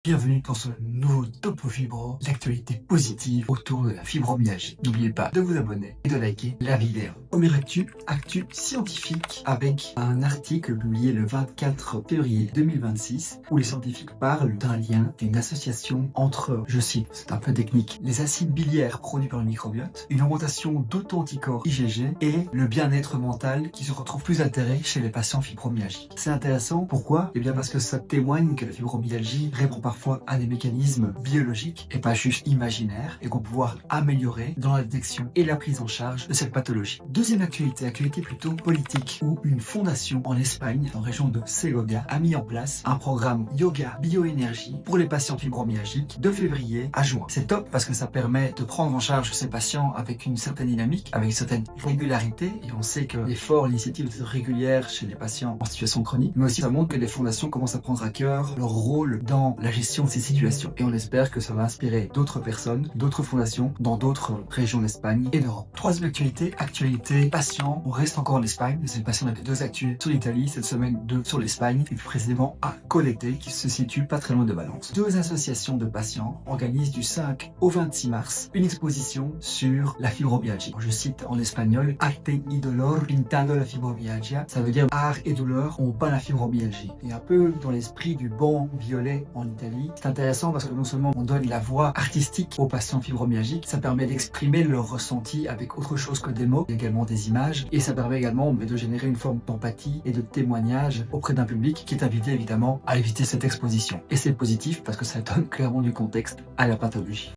Bienvenue dans ce nouveau Topo Fibro, l'actualité positive autour de la fibromyalgie. N'oubliez pas de vous abonner et de liker la vidéo. Première actu scientifique avec un article publié le 24 février 2026 où les scientifiques parlent d'un lien, d'une association entre, je cite, c'est un peu technique, les acides biliaires produits par le microbiote, une augmentation d'auto-anticorps IgG et le bien-être mental qui se retrouve plus altéré chez les patients fibromyalgiques. C'est intéressant, pourquoi? Eh bien parce que ça témoigne que la fibromyalgie répond parfois à des mécanismes biologiques et pas juste imaginaires et qu'on peut pouvoir améliorer dans la détection et la prise en charge de cette pathologie. Deuxième actualité plutôt politique, où une fondation en Espagne, en région de Segovia, a mis en place un programme yoga bioénergie pour les patients fibromyalgiques de février à juin. C'est top parce que ça permet de prendre en charge ces patients avec une certaine dynamique, avec une certaine régularité, et on sait que l'effort, l'initiative est régulière chez les patients en situation chronique, mais aussi ça montre que les fondations commencent à prendre à cœur leur rôle dans la gestion de ces situations. Et on espère que ça va inspirer d'autres personnes, d'autres fondations dans d'autres régions d'Espagne et d'Europe. Troisième actualité patient. On reste encore en Espagne. C'est patient, on avait deux actus sur l'Italie cette semaine, deux sur l'Espagne, et plus précisément à Colete, qui se situe pas très loin de Valence. Deux associations de patients organisent du 5 au 26 mars une exposition sur la fibromyalgie. Je cite en espagnol: Arte y dolor pintando la fibromialgia. Ça veut dire art et douleur, on peint la fibromyalgie. Et un peu dans l'esprit du banc violet en Italie. C'est intéressant parce que non seulement on donne la voix artistique aux patients fibromyalgiques, ça permet d'exprimer leur ressenti avec autre chose que des mots, également des images, et ça permet également de générer une forme d'empathie et de témoignage auprès d'un public qui est invité évidemment à éviter cette exposition. Et c'est positif parce que ça donne clairement du contexte à la pathologie.